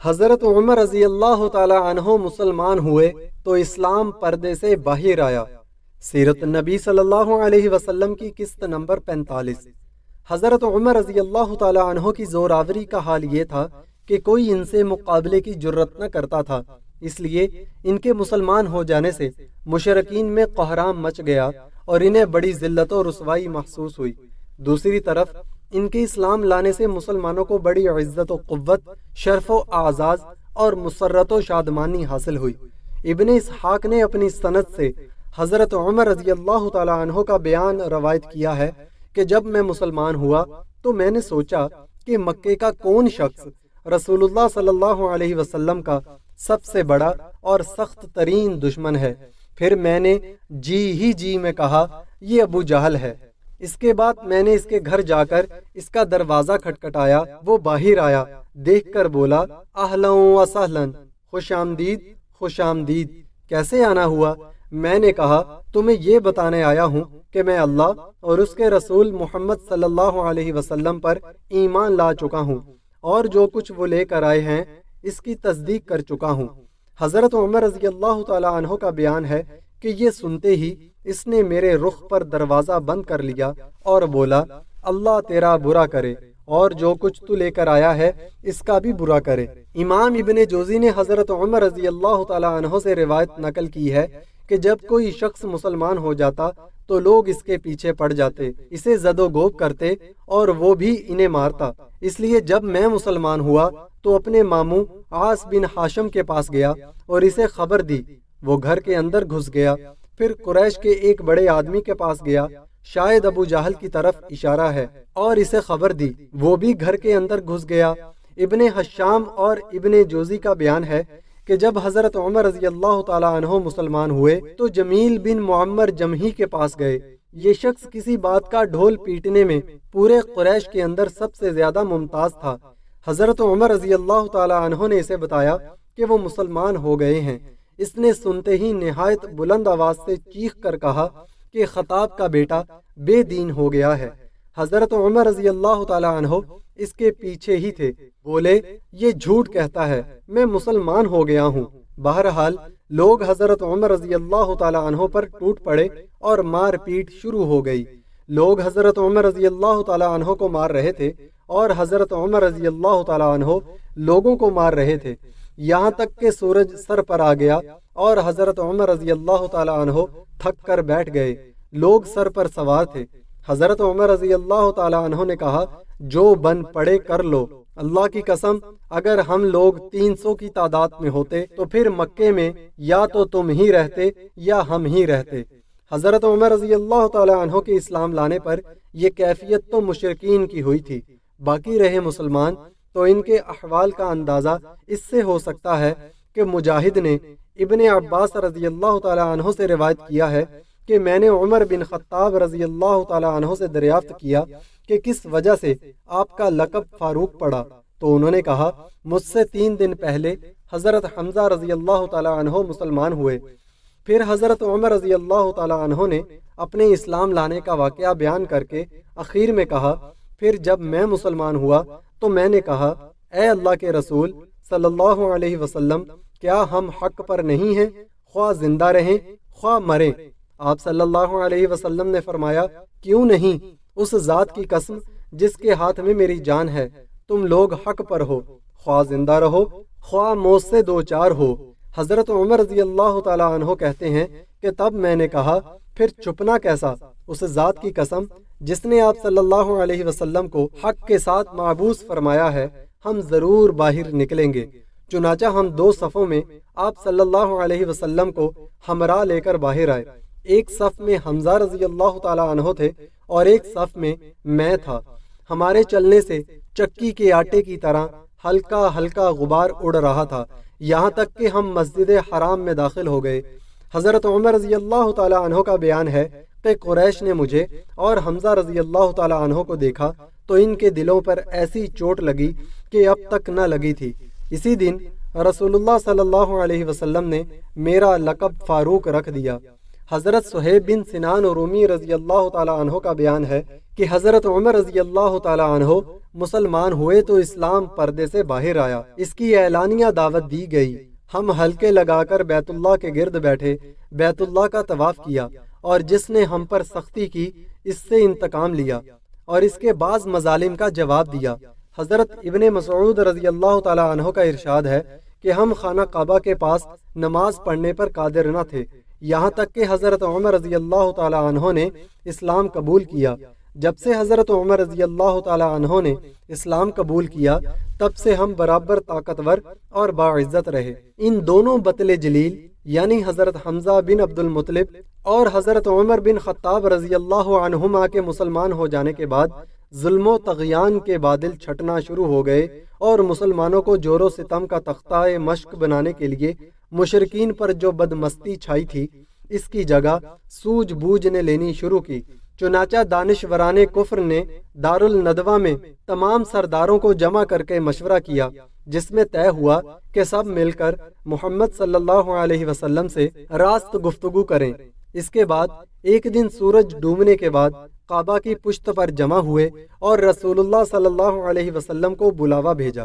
حضرت عمر رضی اللہ تعالی عنہ مسلمان ہوئے تو اسلام پردے سے باہر آیا۔ سیرت النبی صلی اللہ علیہ وسلم کی قسط نمبر 45۔ حضرت عمر رضی اللہ تعالی عنہ کی زوراوری کا حال یہ تھا کہ کوئی ان سے مقابلے کی جرت نہ کرتا تھا، اس لیے ان کے مسلمان ہو جانے سے مشرکین میں قہرام مچ گیا اور انہیں بڑی ذلت و رسوائی محسوس ہوئی۔ دوسری طرف ان کے اسلام لانے سے مسلمانوں کو بڑی عزت و قوت، شرف و اعزاز اور مسرت و شادمانی حاصل ہوئی۔ ابن اسحاق نے اپنی سند سے حضرت عمر رضی اللہ تعالی عنہ کا بیان روایت کیا ہے کہ جب میں مسلمان ہوا تو میں نے سوچا کہ مکے کا کون شخص رسول اللہ صلی اللہ علیہ وسلم کا سب سے بڑا اور سخت ترین دشمن ہے۔ پھر میں نے جی میں کہا یہ ابو جہل ہے۔ اس کے بعد میں نے اس کے گھر جا کر اس کا دروازہ کھٹکھٹایا۔ وہ باہر آیا، دیکھ کر بولا اہلا و سہلا، خوش آمدید خوش آمدید، کیسے آنا ہوا؟ میں نے کہا تمہیں یہ بتانے آیا ہوں کہ میں اللہ اور اس کے رسول محمد صلی اللہ علیہ وسلم پر ایمان لا چکا ہوں اور جو کچھ وہ لے کر آئے ہیں اس کی تصدیق کر چکا ہوں۔ حضرت عمر رضی اللہ تعالی عنہ کا بیان ہے کہ یہ سنتے ہی اس نے میرے رخ پر دروازہ بند کر لیا اور بولا اللہ تیرا برا کرے اور جو کچھ تو لے کر آیا ہے اس کا بھی برا کرے۔ امام ابن جوزی نے حضرت عمر رضی اللہ تعالی عنہ سے روایت نقل کی ہے کہ جب کوئی شخص مسلمان ہو جاتا تو لوگ اس کے پیچھے پڑ جاتے، اسے زد و گوب کرتے اور وہ بھی انہیں مارتا۔ اس لیے جب میں مسلمان ہوا تو اپنے ماموں عاص بن ہاشم کے پاس گیا اور اسے خبر دی۔ وہ گھر کے اندر گھس گیا، پھر قریش کے ایک بڑے آدمی کے پاس گیا، شاید ابو جہل کی طرف اشارہ ہے، اور اسے خبر دی۔ وہ بھی گھر کے اندر گھس گیا۔ ابن حشام اور ابن جوزی کا بیان ہے کہ جب حضرت عمر رضی اللہ تعالی عنہ مسلمان ہوئے تو جمیل بن معمر جمحی کے پاس گئے۔ یہ شخص کسی بات کا ڈھول پیٹنے میں پورے قریش کے اندر سب سے زیادہ ممتاز تھا۔ حضرت عمر رضی اللہ تعالی عنہ نے اسے بتایا کہ وہ مسلمان ہو گئے ہیں۔ اس نے سنتے ہی نہایت بلند آواز سے چیخ کر کہا کہ خطاب کا بیٹا بے دین ہو گیا ہے۔ حضرت عمر رضی اللہ تعالی عنہ اس کے پیچھے ہی تھے، بولے یہ جھوٹ کہتا ہے، میں مسلمان ہو گیا ہوں۔ بہرحال لوگ حضرت عمر رضی اللہ تعالی عنہ پر ٹوٹ پڑے اور مار پیٹ شروع ہو گئی۔ لوگ حضرت عمر رضی اللہ تعالی عنہ کو مار رہے تھے اور حضرت عمر رضی اللہ تعالی عنہ لوگوں کو مار رہے تھے، یہاں تک کہ سورج سر پر آ گیا اور حضرت عمر رضی اللہ تعالی عنہ تھک کر بیٹھ گئے۔ لوگ سر پر سوار تھے۔ حضرت عمر رضی اللہ تعالی عنہ نے کہا جو بن پڑے کر لو، اللہ کی قسم اگر ہم لوگ 300 کی تعداد میں ہوتے تو پھر مکے میں یا تو تم ہی رہتے یا ہم ہی رہتے۔ حضرت عمر رضی اللہ تعالی عنہ کے اسلام لانے پر یہ کیفیت تو مشرکین کی ہوئی تھی، باقی رہے مسلمان تو ان کے احوال کا اندازہ اس سے ہو سکتا ہے کہ مجاہد نے ابن عباس رضی اللہ تعالی عنہ سے روایت کیا ہے کہ میں نے عمر بن خطاب رضی اللہ تعالی عنہ سے دریافت کیا کہ کس وجہ سے آپ کا لقب فاروق پڑا، تو انہوں نے کہا مجھ سے 3 دن پہلے حضرت حمزہ رضی اللہ تعالی عنہ مسلمان ہوئے۔ پھر حضرت عمر رضی اللہ تعالی عنہ نے اپنے اسلام لانے کا واقعہ بیان کر کے اخیر میں کہا پھر جب میں مسلمان ہوا تو میں نے کہا اے اللہ کے رسول صلی اللہ علیہ وسلم، کیا ہم حق پر نہیں ہیں، خواہ زندہ رہیں خواہ مریں؟ آپ صلی اللہ علیہ وسلم نے فرمایا کیوں نہیں، اس ذات کی قسم جس کے ہاتھ میں میری جان ہے، تم لوگ حق پر ہو، خواہ زندہ رہو خواہ موت سے دوچار ہو۔ حضرت عمر رضی اللہ تعالی عنہ کہتے ہیں کہ تب میں نے کہا پھر چپنا کیسا، اس ذات کی قسم جس نے آپ صلی اللہ علیہ وسلم کو حق کے ساتھ معبوس فرمایا ہے، ہم ضرور باہر نکلیں گے۔ چنانچہ ہم 2 صفوں میں آپ صلی اللہ علیہ وسلم کو ہمراہ لے کر باہر آئے۔ ایک صف میں حمزہ رضی اللہ تعالی عنہ تھے اور ایک صف میں میں تھا۔ ہمارے چلنے سے چکی کے آٹے کی طرح ہلکا ہلکا غبار اڑ رہا تھا، یہاں تک کہ ہم مسجد حرام میں داخل ہو گئے۔ حضرت عمر رضی اللہ تعالی عنہ کا بیان ہے کہ قریش نے مجھے اور حمزہ رضی اللہ تعالی عنہ کو دیکھا تو ان کے دلوں پر ایسی چوٹ لگی کہ اب تک نہ لگی تھی۔ اسی دن رسول اللہ صلی اللہ علیہ وسلم نے میرا لقب فاروق رکھ دیا۔ حضرت صہیب بن سنان رومی رضی اللہ تعالیٰ عنہ کا بیان ہے کہ حضرت عمر رضی اللہ تعالیٰ عنہ مسلمان ہوئے تو اسلام پردے سے باہر آیا، اس کی اعلانیہ دعوت دی گئی، ہم حلقے لگا کر بیت اللہ کے گرد بیٹھے، بیت اللہ کا طواف کیا، اور جس نے ہم پر سختی کی اس سے انتقام لیا اور اس کے بعض مظالم کا جواب دیا۔ حضرت ابن مسعود رضی اللہ تعالیٰ عنہ کا ارشاد ہے کہ ہم خانہ کعبہ کے پاس نماز پڑھنے پر قادر نہ تھے، یہاں تک کہ حضرت عمر رضی اللہ تعالیٰ عنہ نے اسلام قبول کیا۔ جب سے حضرت عمر رضی اللہ تعالیٰ عنہ نے اسلام قبول کیا تب سے ہم برابر طاقتور اور باعزت رہے۔ ان دونوں بطل جلیل یعنی حضرت حمزہ بن عبد المطلب اور حضرت عمر بن خطاب رضی اللہ عنہما کے مسلمان ہو جانے کے بعد ظلم و طغیان کے بادل چھٹنا شروع ہو گئے اور مسلمانوں کو جور و ستم کا تختہ مشق بنانے کے لیے مشرکین پر جو بدمستی چھائی تھی اس کی جگہ سوجھ بوجھ نے لینی شروع کی۔ چنانچہ دانشوران کفر نے دارالندوہ میں تمام سرداروں کو جمع کر کے مشورہ کیا، جس میں طے ہوا کہ سب مل کر محمد صلی اللہ علیہ وسلم سے راست گفتگو کریں۔ اس کے بعد ایک دن سورج ڈوبنے کے بعد کعبہ کی پشت پر جمع ہوئے اور رسول اللہ صلی اللہ علیہ وسلم کو بلاوا بھیجا۔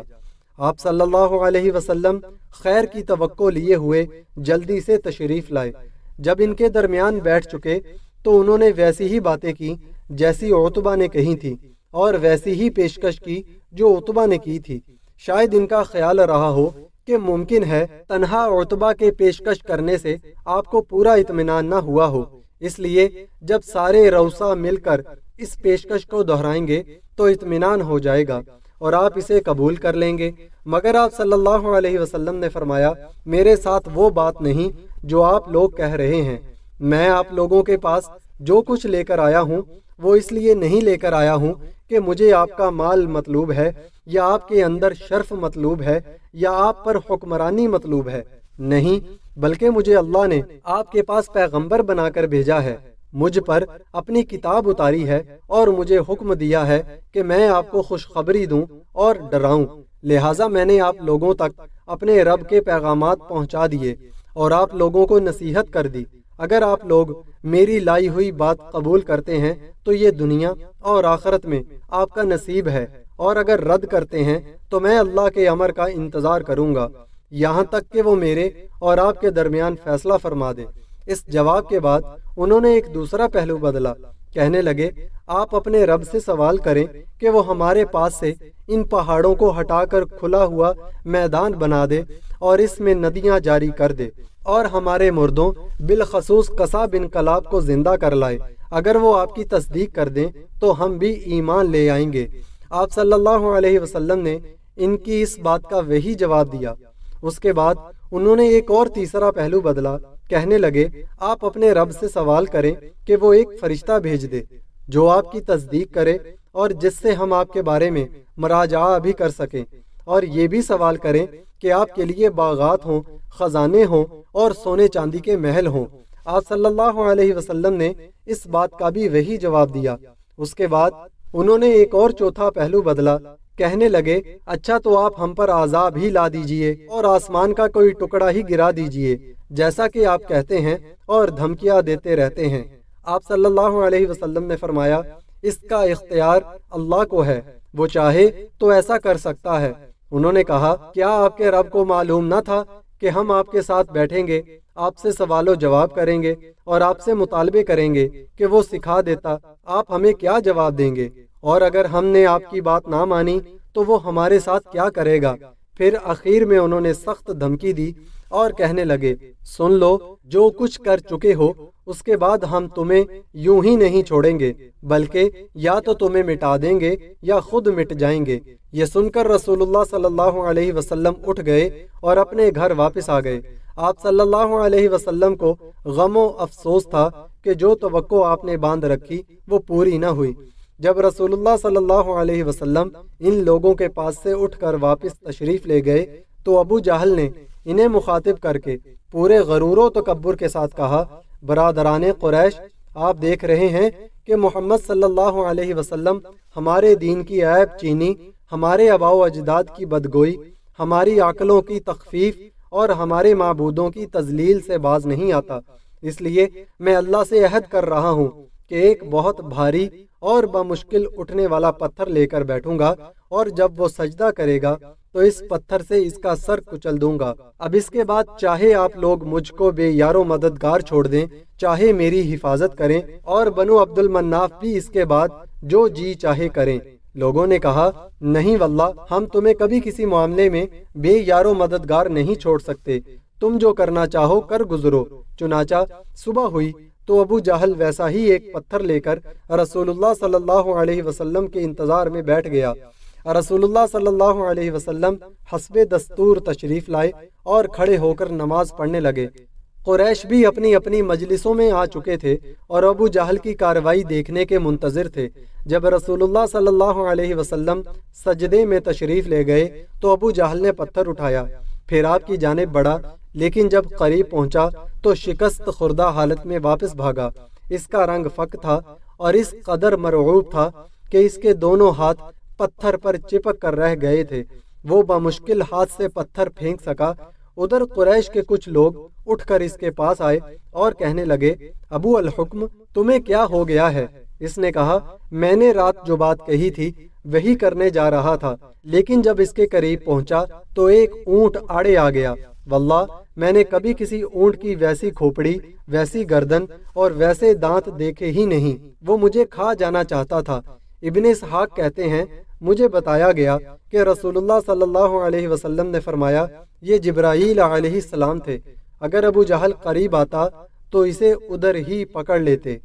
آپ صلی اللہ علیہ وسلم خیر کی توقع لیے ہوئے جلدی سے تشریف لائے۔ جب ان کے درمیان بیٹھ چکے تو انہوں نے ویسی ہی باتیں کی جیسی عتبہ نے کہی تھی اور ویسی ہی پیشکش کی جو عتبہ نے کی تھی۔ شاید ان کا خیال رہا ہو کہ ممکن ہے تنہا عتبہ کے پیشکش کرنے سے آپ کو پورا اطمینان نہ ہوا ہو، اس لیے جب سارے روسا مل کر اس پیشکش کو دہرائیں گے تو اطمینان ہو جائے گا اور آپ اسے قبول کر لیں گے۔ مگر آپ صلی اللہ علیہ وسلم نے فرمایا، میرے ساتھ وہ بات نہیں جو آپ لوگ کہہ رہے ہیں۔ میں آپ لوگوں کے پاس جو کچھ لے کر آیا ہوں وہ اس لیے نہیں لے کر آیا ہوں کہ مجھے آپ کا مال مطلوب ہے یا آپ کے اندر شرف مطلوب ہے یا آپ پر حکمرانی مطلوب ہے، نہیں، بلکہ مجھے اللہ نے آپ کے پاس پیغمبر بنا کر بھیجا ہے، مجھ پر اپنی کتاب اتاری ہے اور مجھے حکم دیا ہے کہ میں آپ کو خوشخبری دوں اور ڈراؤں، لہٰذا میں نے آپ لوگوں تک اپنے رب کے پیغامات پہنچا دیے اور آپ لوگوں کو نصیحت کر دی۔ اگر آپ لوگ میری لائی ہوئی بات قبول کرتے ہیں تو یہ دنیا اور آخرت میں آپ کا نصیب ہے، اور اگر رد کرتے ہیں تو میں اللہ کے امر کا انتظار کروں گا یہاں تک کہ وہ میرے اور آپ کے درمیان فیصلہ فرما دے۔ اس جواب کے بعد انہوں نے ایک دوسرا پہلو بدلا، کہنے لگے، آپ اپنے رب سے سوال کریں کہ وہ ہمارے پاس سے ان پہاڑوں کو ہٹا کر کھلا ہوا میدان بنا دے اور اس میں ندیاں جاری کر دے اور ہمارے مردوں بالخصوص قصا بن کلاب کو زندہ کر لائے۔ اگر وہ آپ کی تصدیق کر دیں تو ہم بھی ایمان لے آئیں گے۔ آپ صلی اللہ علیہ وسلم نے ان کی اس بات کا وہی جواب دیا۔ اس کے بعد انہوں نے ایک اور تیسرا پہلو بدلا، کہنے لگے، آپ اپنے رب سے سوال کریں کہ وہ ایک فرشتہ بھیج دے جو آپ کی تصدیق کرے اور جس سے ہم آپ کے بارے میں مراجعہ بھی کر سکیں، اور یہ بھی سوال کریں کہ آپ کے لیے باغات ہوں، خزانے ہوں اور سونے چاندی کے محل ہوں۔ آپ صلی اللہ علیہ وسلم نے اس بات کا بھی وہی جواب دیا۔ اس کے بعد انہوں نے ایک اور چوتھا پہلو بدلا، کہنے لگے، اچھا تو آپ ہم پر عذاب ہی لا دیجئے اور آسمان کا کوئی ٹکڑا ہی گرا دیجئے جیسا کہ آپ کہتے ہیں اور دھمکیاں دیتے رہتے ہیں۔ آپ صلی اللہ علیہ وسلم نے فرمایا، اس کا اختیار اللہ کو ہے، وہ چاہے تو ایسا کر سکتا ہے۔ انہوں نے کہا، کیا آپ کے رب کو معلوم نہ تھا کہ ہم آپ کے ساتھ بیٹھیں گے، آپ سے سوال و جواب کریں گے اور آپ سے مطالبے کریں گے کہ وہ سکھا دیتا، آپ ہمیں کیا جواب دیں گے؟ اور اگر ہم نے آپ کی بات نہ مانی تو وہ ہمارے ساتھ کیا کرے گا؟ پھر اخیر میں انہوں نے سخت دھمکی دی اور کہنے لگے، سن لو، جو کچھ کر چکے ہو اس کے بعد ہم تمہیں یوں ہی نہیں چھوڑیں گے، بلکہ یا تو تمہیں مٹا دیں گے یا خود مٹ جائیں گے۔ یہ سن کر رسول اللہ صلی اللہ علیہ وسلم اٹھ گئے اور اپنے گھر واپس آ گئے۔ آپ صلی اللہ علیہ وسلم کو غم و افسوس تھا کہ جو توقع آپ نے باندھ رکھی وہ پوری نہ ہوئی۔ جب رسول اللہ صلی اللہ علیہ وسلم ان لوگوں کے پاس سے اٹھ کر واپس تشریف لے گئے تو ابو جہل نے انہیں مخاطب کر کے پورے غرور و تکبر کے ساتھ کہا، برادران قریش، آپ دیکھ رہے ہیں کہ محمد صلی اللہ علیہ وسلم ہمارے دین کی عیب چینی، ہمارے آباء و اجداد کی بدگوئی، ہماری عقلوں کی تخفیف اور ہمارے معبودوں کی تذلیل سے باز نہیں آتا۔ اس لیے میں اللہ سے عہد کر رہا ہوں کہ ایک بہت بھاری اور بمشکل اٹھنے والا پتھر لے کر بیٹھوں گا، اور جب وہ سجدہ کرے گا تو اس پتھر سے اس کا سر کچل دوں گا۔ اب اس کے بعد چاہے آپ لوگ مجھ کو بے یار و مددگار چھوڑ دیں، چاہے میری حفاظت کریں، اور بنو عبد المناف بھی اس کے بعد جو جی چاہے کریں۔ لوگوں نے کہا، نہیں واللہ، ہم تمہیں کبھی کسی معاملے میں بے یار و مددگار نہیں چھوڑ سکتے، تم جو کرنا چاہو کر گزرو۔ چنانچہ صبح ہوئی تو ابو جہل ویسا ہی ایک پتھر لے کر رسول اللہ صلی اللہ علیہ وسلم کے انتظار میں بیٹھ گیا۔ رسول اللہ صلی اللہ علیہ وسلم حسب دستور تشریف لائے اور کھڑے ہو کر نماز پڑھنے لگے۔ قریش بھی اپنی اپنی مجلسوں میں آ چکے تھے اور ابو جہل کی کارروائی دیکھنے کے منتظر تھے۔ جب رسول اللہ صلی اللہ علیہ وسلم سجدے میں تشریف لے گئے تو ابو جہل نے پتھر اٹھایا، پھر آپ کی جانب بڑھا، لیکن جب قریب پہنچا تو شکست خوردہ حالت میں واپس بھاگا۔ اس کا رنگ فک تھا اور اس قدر مرعوب تھا کہ اس کے دونوں ہاتھ پتھر پر چپک کر رہ گئے تھے۔ وہ بمشکل ہاتھ سے پتھر پھینک سکا۔ ادھر قریش کے کچھ لوگ اٹھ کر اس کے پاس آئے اور کہنے لگے، ابو الحکم، تمہیں کیا ہو گیا ہے؟ اس نے کہا، میں نے رات جو بات کہی تھی وہی کرنے جا رہا تھا، لیکن جب اس کے قریب پہنچا تو ایک اونٹ آڑے آ گیا۔ واللہ میں نے کبھی کسی اونٹ کی ویسی کھوپڑی، ویسی گردن اور ویسے دانت دیکھے ہی نہیں، وہ مجھے کھا جانا چاہتا تھا۔ ابن اسحاق کہتے ہیں، مجھے بتایا گیا کہ رسول اللہ صلی اللہ علیہ وسلم نے فرمایا، یہ جبرائیل علیہ السلام تھے، اگر ابو جہل قریب آتا تو اسے ادھر ہی پکڑ لیتے۔